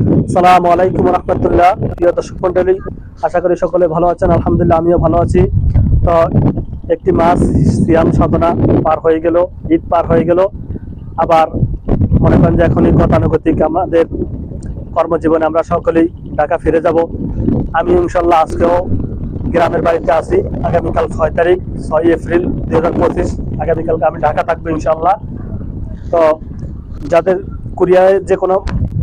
আসসালামু আলাইকুম রাহমাতুল্লাহ। প্রিয় দর্শক মণ্ডলী, আশা করি সকলে ভালো আছেন। আলহামদুলিল্লাহ, আমিও ভালো আছি। তো একটি মাস সিয়াম সাধনা পার হয়ে গেল, ঈদ পার হয়ে গেল। আবার মনে করেন যে এখনই গতানুগতিক আমাদের কর্মজীবনে আমরা সকলেই ঢাকা ফিরে যাব। আমি ইনশাল্লাহ আজকেও গ্রামের বাড়িতে আছি। আগামীকাল 6 এপ্রিল 2025 আগামীকালকে আমি ঢাকা থাকবো ইনশাল্লাহ। তো যাদের কুরিয়ারে যে কোনো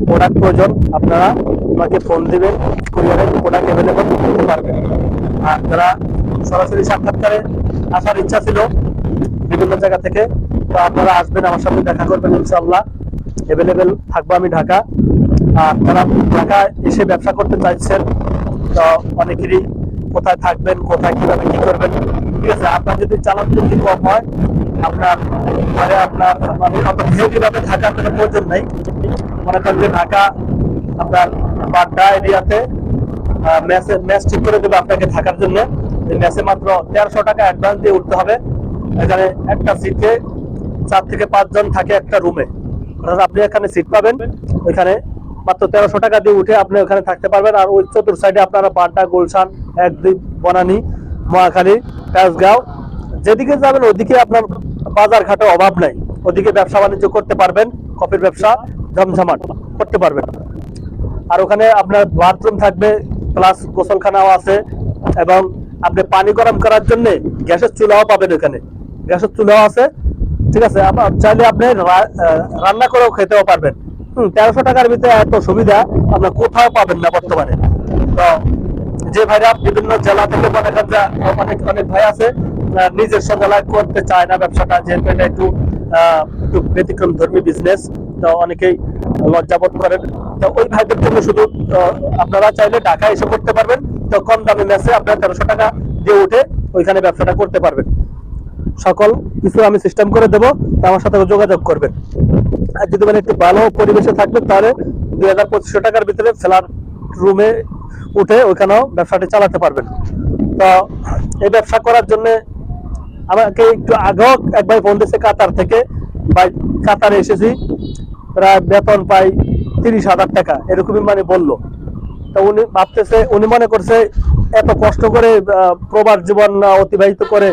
প্রোডাক্ট প্রয়োজন আপনারা আমাকে ফোন দিবেন, কুরিয়ারে প্রোডাক্ট অ্যাভেলেবল করতে পারবেন। আর যারা সরাসরি সাক্ষাৎকারে আসার ইচ্ছা ছিল বিভিন্ন জায়গা থেকে, তো আপনারা আসবেন, আমার সাথে দেখা করবেন ইনশাল্লাহ। অ্যাভেলেবেল থাকবো আমি ঢাকা। আর যারা ঢাকা এসে ব্যবসা করতে চাইছেন, তো অনেকেরই কোথায় থাকবেন, কোথায় কিভাবে কি করবেন, ঠিক আছে। আপনার যদি চালান যদি কম হয়, আপনার মানে আপনার মানে অত হেভিভাবে থাকার কোনো প্রয়োজন নেই। মনে করেন যে ঢাকা আপনার বাড্ডা এরিয়াতে ম্যাচ ঠিক করে দেবে আপনাকে থাকার জন্য। ম্যাচে মাত্র 1300 টাকা অ্যাডভান্স দিয়ে উঠতে হবে। এখানে একটা সিটে 4 থেকে 5 জন থাকে একটা রুমে। আপনি এখানে সিট পাবেন, ওইখানে মাত্র 1300 টাকা দিয়ে উঠে আপনি ওখানে থাকতে পারবেন। আর ওই চতুর সাইডে আপনারা বাড্ডা, গুলশান, 1-2 বনানী, মহাখালী, তেজগাঁও যেদিকে যাবেন ওদিকে আপনার বাজার ঘাটের অভাব নাই। ওদিকে ব্যবসা বাণিজ্য করতে পারবেন, কফির ব্যবসা জমজমাট করতে পারবেন। আর ওখানে আপনার বাথরুম থাকবে, প্লাস গোসলখানাও আছে, এবং আপনি পানি গরম করার জন্য গ্যাসের চুলাও পাবেন। ওখানে গ্যাসের চুলাও আছে, ঠিক আছে। চাইলে আপনি রান্না করেও খেতেও পারবেন। 1300 টাকার ভিতরে এত সুবিধা আপনার কোথাও পাবেন না বর্তমানে। তো যে ভাইরা বিভিন্ন জেলা থেকে মনে করেন অনেক ভাই আছে নিজের জেলায় করতে চায় না ব্যবসাটা, যেহেতু এটা একটু ব্যতিক্রম ধর্মী বিজনেস, তো অনেকেই লজ্জাবোধ করেন। তো ওই ভাইদের জন্য শুধু আপনারা চাইলে ঢাকায় এসে করতে পারবেন। তো কম দামে ম্যাচে আপনার 1300 টাকা দিয়ে উঠে ওইখানে ব্যবসাটা করতে পারবেন। সকল কিছু আমি সিস্টেম করে দেবো, আমার সাথে যোগাযোগ করবেন। আর যদি মানে একটু ভালো পরিবেশে থাকবেন, তাহলে 2500 টাকার ভিতরে ফ্ল্যাট রুমে উঠে ওইখানেও ব্যবসাটি চালাতে পারবেন। তো এই ব্যবসা করার জন্য আমাকে একটু আগেও এক ভাই ফোন দিয়েছে কাতার থেকে। ভাই কাতারে এসেছি, প্রায় বেতন পাই 30,000 টাকা, এরকমই মানে বললো। তো উনি ভাবতেছে, উনি মনে করছে এত কষ্ট করে প্রবাস জীবন অতিবাহিত করে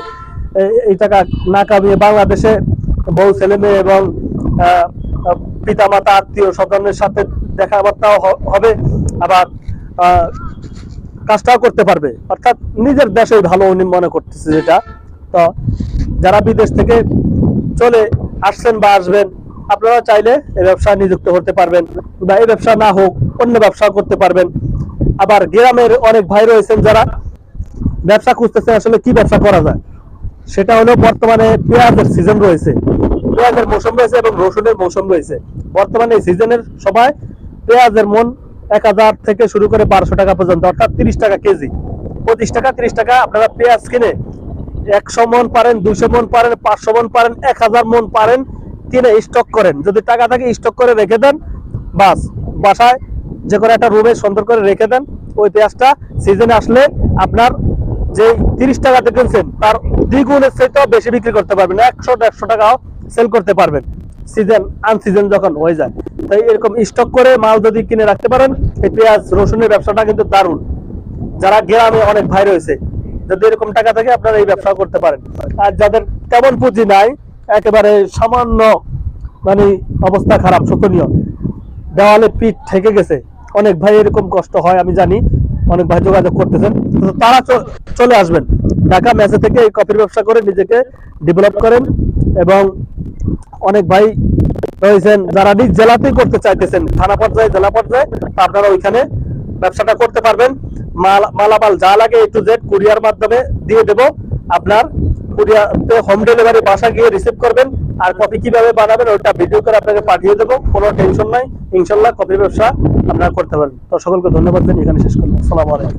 এই টাকা না কামিয়ে বাংলাদেশে বউ ছেলে মেয়ে এবং পিতা মাতা আত্মীয় স্বজনের সাথে দেখাবার্তাও হবে, আবার কাজটাও করতে পারবে, অর্থাৎ নিজের দেশে ভালো উনি মনে করতেছে যেটা। তো যারা বিদেশ থেকে চলে আসছেন বা আসবেন, আপনারা চাইলে এই ব্যবসায় নিযুক্ত হতে পারবেন, বা এই ব্যবসা না হোক অন্য ব্যবসা করতে পারবেন। আবার গ্রামের অনেক ভাই রয়েছেন যারা ব্যবসা খুঁজতেছেন আসলে কি ব্যবসা করা যায়। সেটা হলো বর্তমানে পেঁয়াজের সিজন রয়েছে, পেঁয়াজের মৌসুম রয়েছে এবং রসুনের মৌসুম রয়েছে। বর্তমানে এই সিজনের সময় পেঁয়াজের মন 1000 থেকে শুরু করে 1200 টাকা পর্যন্ত, অর্থাৎ 30 টাকা কেজি, 25 টাকা 30 টাকা আপনারা পেঁয়াজ কিনে 100 মন পারেন, 200 মন পারেন, 500 মন পারেন, 1000 মন পারেন কিনে স্টক করেন। যদি টাকা থাকে স্টক করে রেখে দেন, বাস বাসায় যে কোনো একটা রুমে সুন্দর করে রেখে দেন। ওই পেঁয়াজটা সিজনে আসলে আপনার যে 30 টাকাতে কিনছেন তার দ্বিগুণের চাইতেও বেশি বিক্রি করতে পারবেন, 100-150 টাকাও সেল করতে পারবেন সিজন আনসিজন যখন হয়ে যায়। তাই এরকম স্টক করে মাল যদি কিনে রাখতে পারেন, এই পেঁয়াজ রসুনের ব্যবসাটা কিন্তু দারুণ। যারা গ্রামে অনেক ভাই রয়েছে, যদি এরকম টাকা থাকে আপনারা এই ব্যবসা করতে পারেন। আর যাদের তেমন পুঁজি নাই, একেবারে সামান্য মানে অবস্থা খারাপ, শোচনীয়, দেওয়ালে পিঠ ঠেকে গেছে, অনেক ভাই এরকম কষ্ট হয় আমি জানি, অনেক ভাই যোগাযোগ করতেছেন, তারা চলে আসবেন ঢাকা ম্যাচে থেকে এই কফির ব্যবসা করে নিজেকে ডেভেলপ করেন। এবং অনেক ভাই রয়েছেন যারা নিজ জেলাতেই করতে চাইতেছেন, থানা পর্যায়ে, জেলা পর্যায়ে, আপনারা ওইখানে ব্যবসাটা করতে পারবেন। মালামাল যা লাগে A to Z কুরিয়ার মাধ্যমে দিয়ে দেব। আপনার কুরিয়ারতে হোম ডেলিভারি বাসা গিয়ে রিসিভ করবেন। আর কফি কিভাবে বানাবেন ওইটা ভিডিও করে আপনাকে পাঠিয়ে দেবো, কোনো টেনশন নাই। ইনশাল্লাহ কফির ব্যবসা আপনারা করতে পারেন। তো সকলকে ধন্যবাদ দেন, এখানে শেষ করলাম। আসসালামু আলাইকুম।